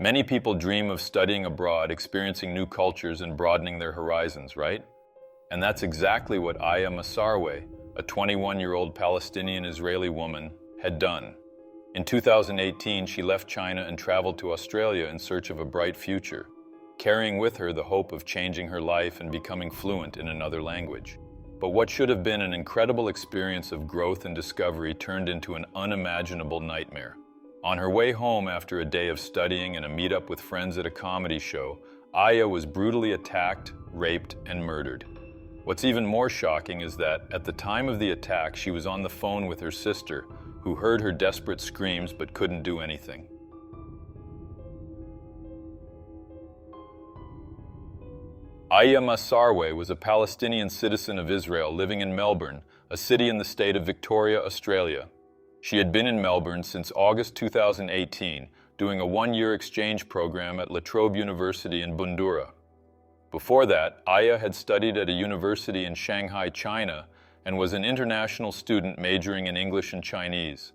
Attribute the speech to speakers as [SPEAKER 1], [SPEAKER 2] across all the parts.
[SPEAKER 1] Many people dream of studying abroad, experiencing new cultures, and broadening their horizons, right? And that's exactly what Aiia Maasarwe, a 21-year-old Palestinian-Israeli woman, had done. In 2018, she left China and traveled to Australia in search of a bright future, carrying with her the hope of changing her life and becoming fluent in another language. But what should have been an incredible experience of growth and discovery turned into an unimaginable nightmare. On her way home after a day of studying and a meetup with friends at a comedy show, Aiia was brutally attacked, raped, and murdered. What's even more shocking is that, at the time of the attack, she was on the phone with her sister, who heard her desperate screams but couldn't do anything. Aiia Maasarwe was a Palestinian citizen of Israel living in Melbourne, a city in the state of Victoria, Australia. She had been in Melbourne since August 2018, doing a one-year exchange program at La Trobe University in Bundoora. Before that, Aiia had studied at a university in Shanghai, China, and was an international student majoring in English and Chinese.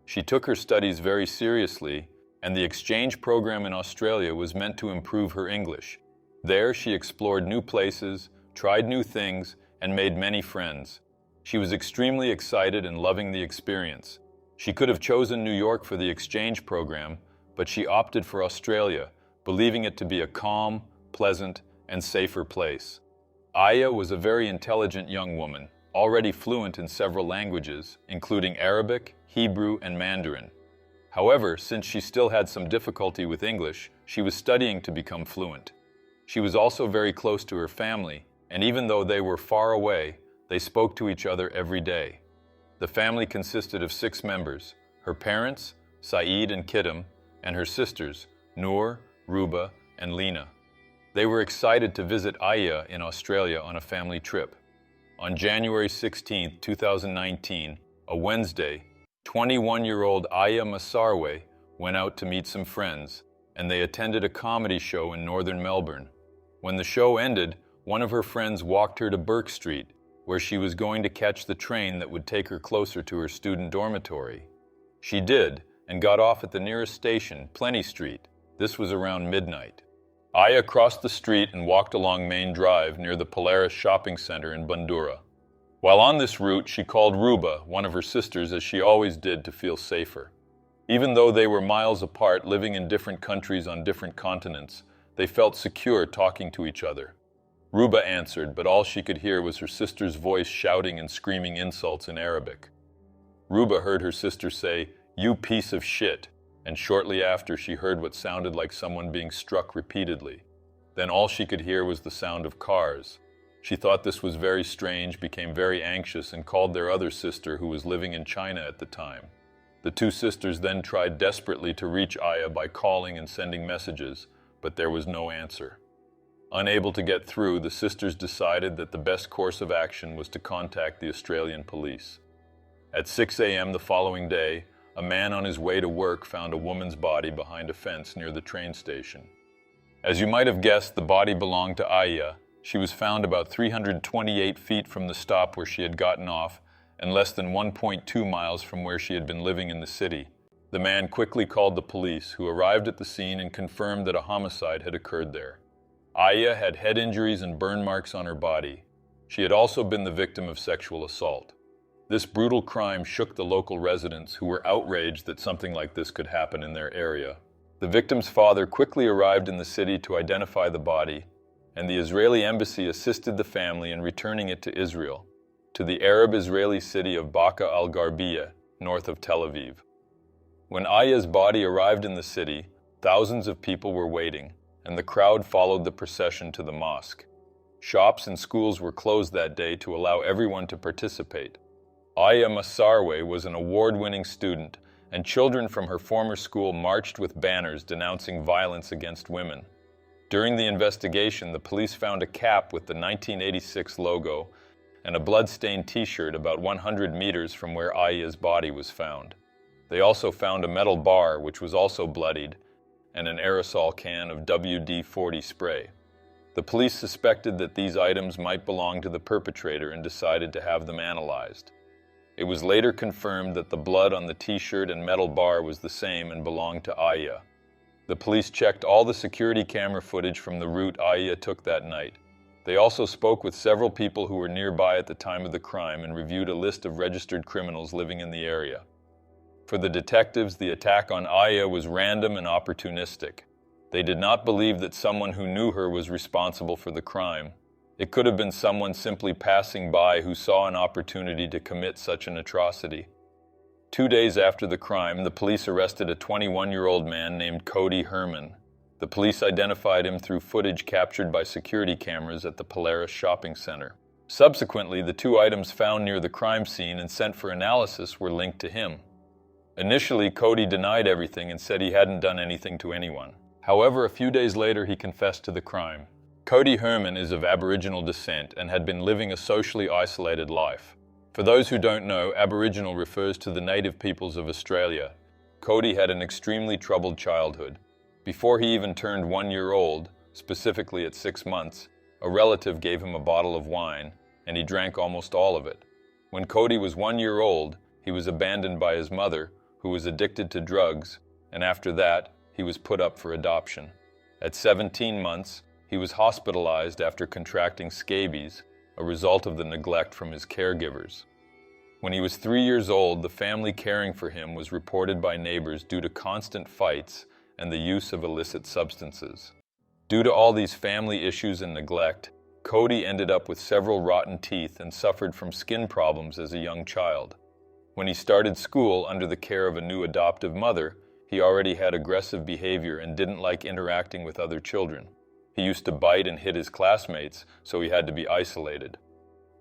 [SPEAKER 1] She took her studies very seriously, and the exchange program in Australia was meant to improve her English. There, she explored new places, tried new things, and made many friends. She was extremely excited and loving the experience. She could have chosen New York for the exchange program, but she opted for Australia, believing it to be a calm, pleasant, and safer place. Aiia was a very intelligent young woman, already fluent in several languages, including Arabic, Hebrew, and Mandarin. However, since she still had some difficulty with English, she was studying to become fluent. She was also very close to her family, and even though they were far away, they spoke to each other every day. The family consisted of 6 members: her parents, Saeed and Kidam, and her sisters, Noor, Ruba, and Lena. They were excited to visit Aiia in Australia on a family trip. On January 16, 2019, a Wednesday, 21-year-old Aiia Maasarwe went out to meet some friends, and they attended a comedy show in northern Melbourne. When the show ended, one of her friends walked her to Burke Street, where she was going to catch the train that would take her closer to her student dormitory. She did, and got off at the nearest station, Plenty Street. This was around midnight. Aiia crossed the street and walked along Main Drive near the Polaris Shopping Center in Bundoora. While on this route, she called Ruba, one of her sisters, as she always did, to feel safer. Even though they were miles apart, living in different countries on different continents, they felt secure talking to each other. Ruba answered, but all she could hear was her sister's voice shouting and screaming insults in Arabic. Ruba heard her sister say, "You piece of shit," and shortly after she heard what sounded like someone being struck repeatedly. Then all she could hear was the sound of cars. She thought this was very strange, became very anxious, and called their other sister, who was living in China at the time. The 2 sisters then tried desperately to reach Aiia by calling and sending messages, but there was no answer. Unable to get through, the sisters decided that the best course of action was to contact the Australian police. At 6 a.m. the following day, a man on his way to work found a woman's body behind a fence near the train station. As you might have guessed, the body belonged to Aiia. She was found about 328 feet from the stop where she had gotten off, and less than 1.2 miles from where she had been living in the city. The man quickly called the police, who arrived at the scene and confirmed that a homicide had occurred there. Aiia had head injuries and burn marks on her body. She had also been the victim of sexual assault. This brutal crime shook the local residents, who were outraged that something like this could happen in their area. The victim's father quickly arrived in the city to identify the body, and the Israeli embassy assisted the family in returning it to Israel, to the Arab-Israeli city of Baqa al-Gharbiya, north of Tel Aviv. When Aia's body arrived in the city, thousands of people were waiting, and the crowd followed the procession to the mosque. Shops and schools were closed that day to allow everyone to participate. Aiia Maasarwe was an award-winning student, and children from her former school marched with banners denouncing violence against women. During the investigation, the police found a cap with the 1986 logo and a blood-stained t-shirt about 100 meters from where Aia's body was found. They also found a metal bar, which was also bloodied, and an aerosol can of WD-40 spray. The police suspected that these items might belong to the perpetrator and decided to have them analyzed. It was later confirmed that the blood on the t-shirt and metal bar was the same and belonged to Aiia. The police checked all the security camera footage from the route Aiia took that night. They also spoke with several people who were nearby at the time of the crime and reviewed a list of registered criminals living in the area. For the detectives, the attack on Aiia was random and opportunistic. They did not believe that someone who knew her was responsible for the crime. It could have been someone simply passing by who saw an opportunity to commit such an atrocity. 2 days after the crime, the police arrested a 21-year-old man named Cody Herman. The police identified him through footage captured by security cameras at the Polaris shopping center. Subsequently, the 2 items found near the crime scene and sent for analysis were linked to him. Initially, Cody denied everything and said he hadn't done anything to anyone. However, a few days later, he confessed to the crime. Cody Herman is of Aboriginal descent and had been living a socially isolated life. For those who don't know, Aboriginal refers to the native peoples of Australia. Cody had an extremely troubled childhood. Before he even turned 1 year old, specifically at 6 months, a relative gave him a bottle of wine, and he drank almost all of it. When Cody was 1 year old, he was abandoned by his mother, who was addicted to drugs, and after that, he was put up for adoption. At 17 months, he was hospitalized after contracting scabies, a result of the neglect from his caregivers. When he was 3 years old, the family caring for him was reported by neighbors due to constant fights and the use of illicit substances. Due to all these family issues and neglect, Cody ended up with several rotten teeth and suffered from skin problems as a young child. When he started school under the care of a new adoptive mother, he already had aggressive behavior and didn't like interacting with other children. He used to bite and hit his classmates, so he had to be isolated.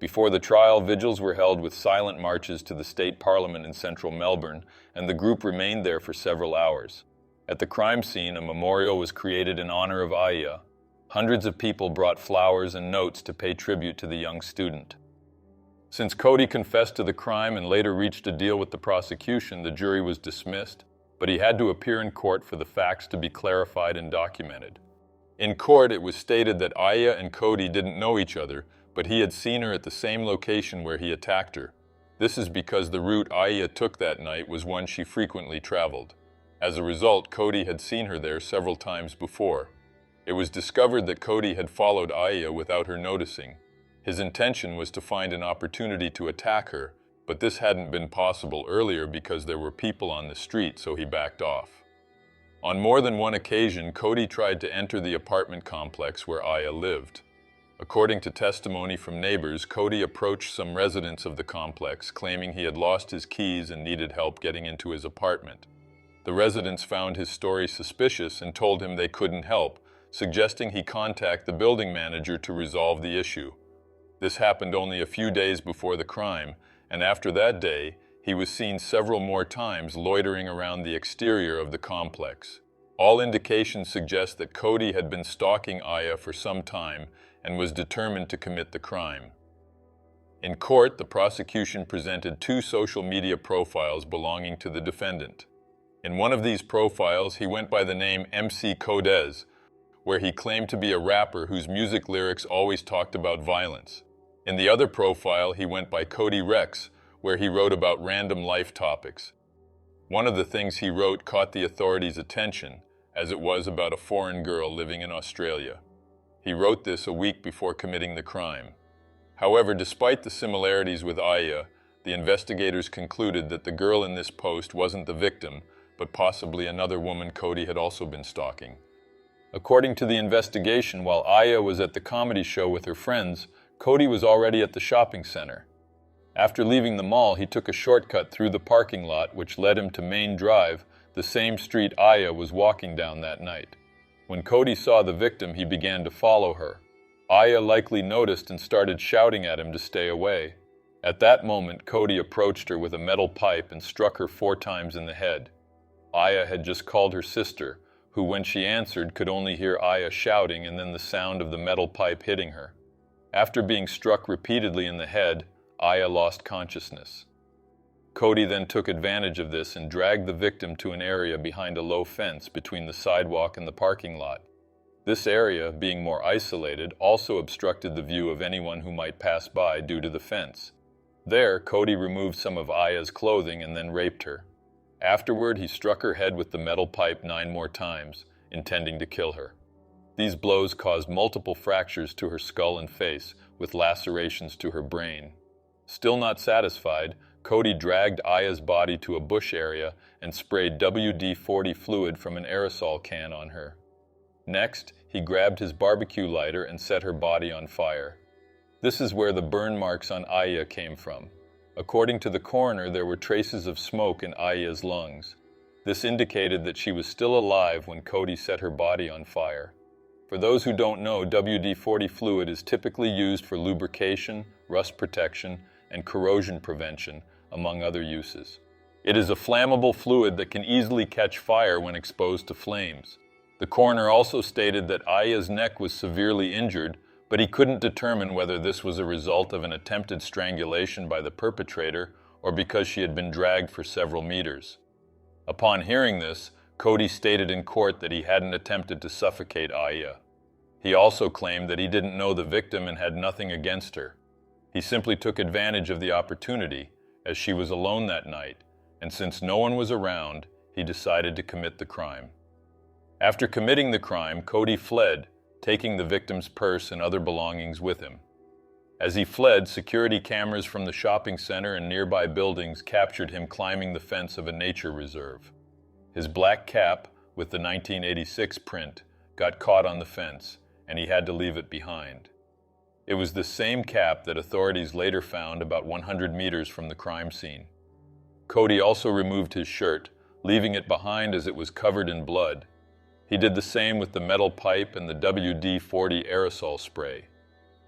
[SPEAKER 1] Before the trial, vigils were held with silent marches to the state parliament in central Melbourne, and the group remained there for several hours. At the crime scene, a memorial was created in honor of Aiia. Hundreds of people brought flowers and notes to pay tribute to the young student. Since Cody confessed to the crime and later reached a deal with the prosecution, the jury was dismissed, but he had to appear in court for the facts to be clarified and documented. In court, it was stated that Aiia and Cody didn't know each other, but he had seen her at the same location where he attacked her. This is because the route Aiia took that night was one she frequently traveled. As a result, Cody had seen her there several times before. It was discovered that Cody had followed Aiia without her noticing. His intention was to find an opportunity to attack her, but this hadn't been possible earlier because there were people on the street, so he backed off. On more than one occasion, Cody tried to enter the apartment complex where Aiia lived. According to testimony from neighbors, Cody approached some residents of the complex, claiming he had lost his keys and needed help getting into his apartment. The residents found his story suspicious and told him they couldn't help, suggesting he contact the building manager to resolve the issue. This happened only a few days before the crime, and after that day, he was seen several more times loitering around the exterior of the complex. All indications suggest that Cody had been stalking Aiia for some time and was determined to commit the crime. In court, the prosecution presented 2 social media profiles belonging to the defendant. In one of these profiles, he went by the name MC Codez, where he claimed to be a rapper whose music lyrics always talked about violence. In the other profile, he went by Cody Rex, where he wrote about random life topics. One of the things he wrote caught the authorities' attention, as it was about a foreign girl living in Australia. He wrote this a week before committing the crime. However, despite the similarities with Aiia, the investigators concluded that the girl in this post wasn't the victim, but possibly another woman Cody had also been stalking. According to the investigation, while Aiia was at the comedy show with her friends, Cody was already at the shopping center. After leaving the mall, he took a shortcut through the parking lot, which led him to Main Drive, the same street Aiia was walking down that night. When Cody saw the victim, he began to follow her. Aiia likely noticed and started shouting at him to stay away. At that moment, Cody approached her with a metal pipe and struck her 4 times in the head. Aiia had just called her sister, who, when she answered, could only hear Aiia shouting and then the sound of the metal pipe hitting her. After being struck repeatedly in the head, Aiia lost consciousness. Cody then took advantage of this and dragged the victim to an area behind a low fence between the sidewalk and the parking lot. This area, being more isolated, also obstructed the view of anyone who might pass by due to the fence. There, Cody removed some of Aiia's clothing and then raped her. Afterward, he struck her head with the metal pipe 9 more times, intending to kill her. These blows caused multiple fractures to her skull and face, with lacerations to her brain. Still not satisfied, Cody dragged Aiia's body to a bush area and sprayed WD-40 fluid from an aerosol can on her. Next, he grabbed his barbecue lighter and set her body on fire. This is where the burn marks on Aiia came from. According to the coroner, there were traces of smoke in Aiia's lungs. This indicated that she was still alive when Cody set her body on fire. For those who don't know, WD-40 fluid is typically used for lubrication, rust protection, and corrosion prevention, among other uses. It is a flammable fluid that can easily catch fire when exposed to flames. The coroner also stated that Aiia's neck was severely injured, but he couldn't determine whether this was a result of an attempted strangulation by the perpetrator or because she had been dragged for several meters. Upon hearing this, Cody stated in court that he hadn't attempted to suffocate Aiia. He also claimed that he didn't know the victim and had nothing against her. He simply took advantage of the opportunity, as she was alone that night, and since no one was around, he decided to commit the crime. After committing the crime, Cody fled, taking the victim's purse and other belongings with him. As he fled, security cameras from the shopping center and nearby buildings captured him climbing the fence of a nature reserve. His black cap, with the 1986 print, got caught on the fence, and he had to leave it behind. It was the same cap that authorities later found about 100 meters from the crime scene. Cody also removed his shirt, leaving it behind as it was covered in blood. He did the same with the metal pipe and the WD-40 aerosol spray.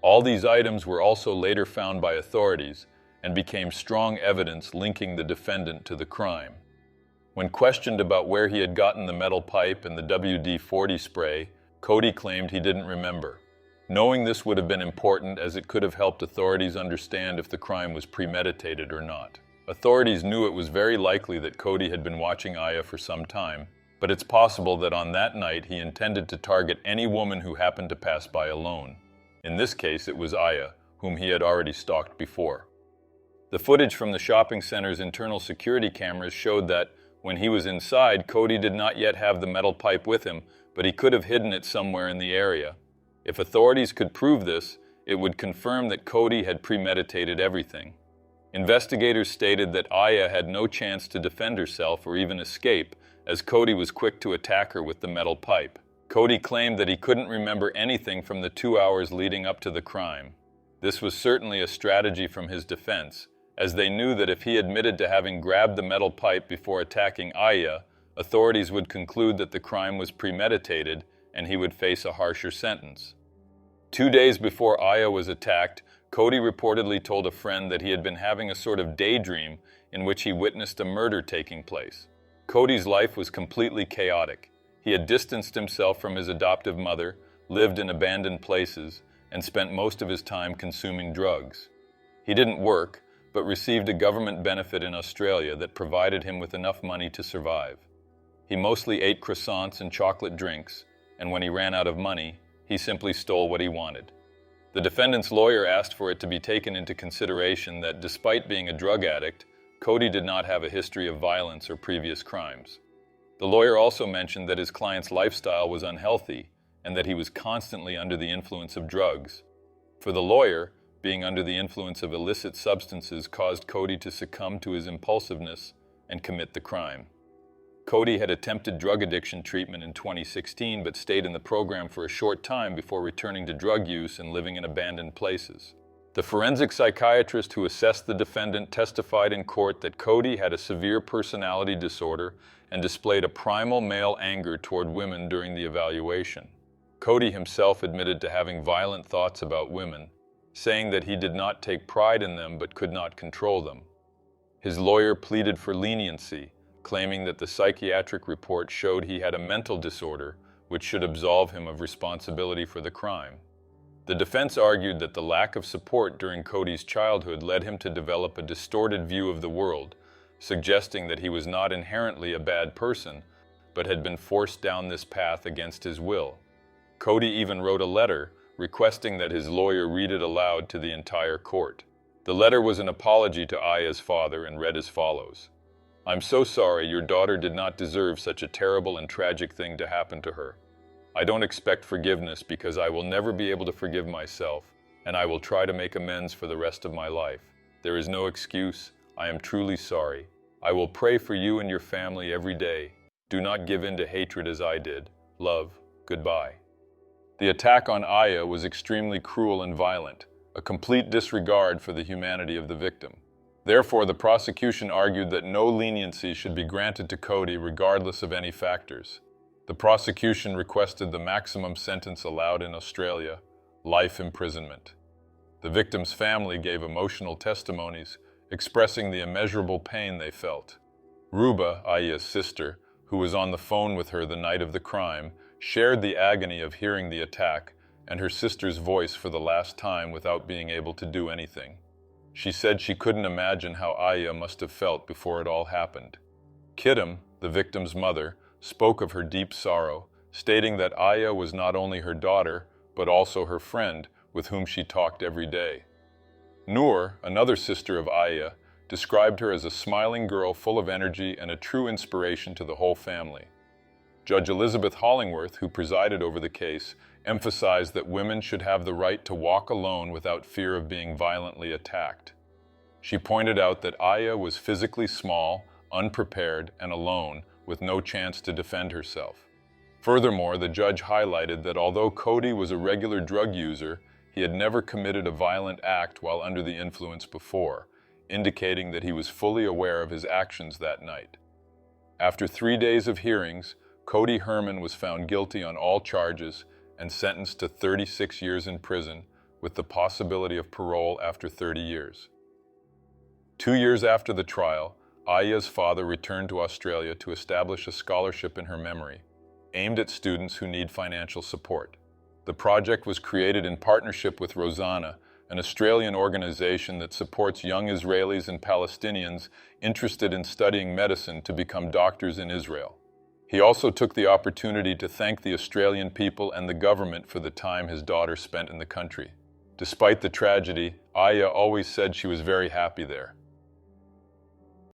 [SPEAKER 1] All these items were also later found by authorities and became strong evidence linking the defendant to the crime. When questioned about where he had gotten the metal pipe and the WD-40 spray, Cody claimed he didn't remember. Knowing this would have been important as it could have helped authorities understand if the crime was premeditated or not. Authorities knew it was very likely that Cody had been watching Aiia for some time, but it's possible that on that night he intended to target any woman who happened to pass by alone. In this case, it was Aiia, whom he had already stalked before. The footage from the shopping center's internal security cameras showed that, when he was inside, Cody did not yet have the metal pipe with him, but he could have hidden it somewhere in the area. If authorities could prove this, it would confirm that Cody had premeditated everything. Investigators stated that Aiia had no chance to defend herself or even escape, as Cody was quick to attack her with the metal pipe. Cody claimed that he couldn't remember anything from the 2 hours leading up to the crime. This was certainly a strategy from his defense, as they knew that if he admitted to having grabbed the metal pipe before attacking Aiia, authorities would conclude that the crime was premeditated and he would face a harsher sentence. 2 days before Aiia was attacked, Cody reportedly told a friend that he had been having a sort of daydream in which he witnessed a murder taking place. Cody's life was completely chaotic. He had distanced himself from his adoptive mother, lived in abandoned places, and spent most of his time consuming drugs. He didn't work, but received a government benefit in Australia that provided him with enough money to survive. He mostly ate croissants and chocolate drinks, and when he ran out of money, he simply stole what he wanted. The defendant's lawyer asked for it to be taken into consideration that despite being a drug addict, Cody did not have a history of violence or previous crimes. The lawyer also mentioned that his client's lifestyle was unhealthy and that he was constantly under the influence of drugs. For the lawyer, being under the influence of illicit substances caused Cody to succumb to his impulsiveness and commit the crime. Cody had attempted drug addiction treatment in 2016 but stayed in the program for a short time before returning to drug use and living in abandoned places. The forensic psychiatrist who assessed the defendant testified in court that Cody had a severe personality disorder and displayed a primal male anger toward women during the evaluation. Cody himself admitted to having violent thoughts about women, saying that he did not take pride in them but could not control them. His lawyer pleaded for leniency, claiming that the psychiatric report showed he had a mental disorder which should absolve him of responsibility for the crime. The defense argued that the lack of support during Cody's childhood led him to develop a distorted view of the world, suggesting that he was not inherently a bad person, but had been forced down this path against his will. Cody even wrote a letter requesting that his lawyer read it aloud to the entire court. The letter was an apology to Aiia's father and read as follows. I'm so sorry. Your daughter did not deserve such a terrible and tragic thing to happen to her. I don't expect forgiveness because I will never be able to forgive myself, and I will try to make amends for the rest of my life. There is no excuse. I am truly sorry. I will pray for you and your family every day. Do not give in to hatred as I did. Love. Goodbye. The attack on Aiia was extremely cruel and violent, a complete disregard for the humanity of the victim. Therefore, the prosecution argued that no leniency should be granted to Cody regardless of any factors. The prosecution requested the maximum sentence allowed in Australia, life imprisonment. The victim's family gave emotional testimonies, expressing the immeasurable pain they felt. Ruba, Aiia's sister, who was on the phone with her the night of the crime, shared the agony of hearing the attack and her sister's voice for the last time without being able to do anything. She said she couldn't imagine how Aiia must have felt before it all happened. Kidam, the victim's mother, spoke of her deep sorrow, stating that Aiia was not only her daughter, but also her friend with whom she talked every day. Noor, another sister of Aiia, described her as a smiling girl full of energy and a true inspiration to the whole family. Judge Elizabeth Hollingworth, who presided over the case, emphasized that women should have the right to walk alone without fear of being violently attacked. She pointed out that Aiia was physically small, unprepared, and alone, with no chance to defend herself. Furthermore, the judge highlighted that although Cody was a regular drug user, he had never committed a violent act while under the influence before, indicating that he was fully aware of his actions that night. After 3 days of hearings, Cody Herman was found guilty on all charges and sentenced to 36 years in prison with the possibility of parole after 30 years. 2 years after the trial, Aiia's father returned to Australia to establish a scholarship in her memory, aimed at students who need financial support. The project was created in partnership with Rosanna, an Australian organization that supports young Israelis and Palestinians interested in studying medicine to become doctors in Israel. He also took the opportunity to thank the Australian people and the government for the time his daughter spent in the country. Despite the tragedy, Aiia always said she was very happy there.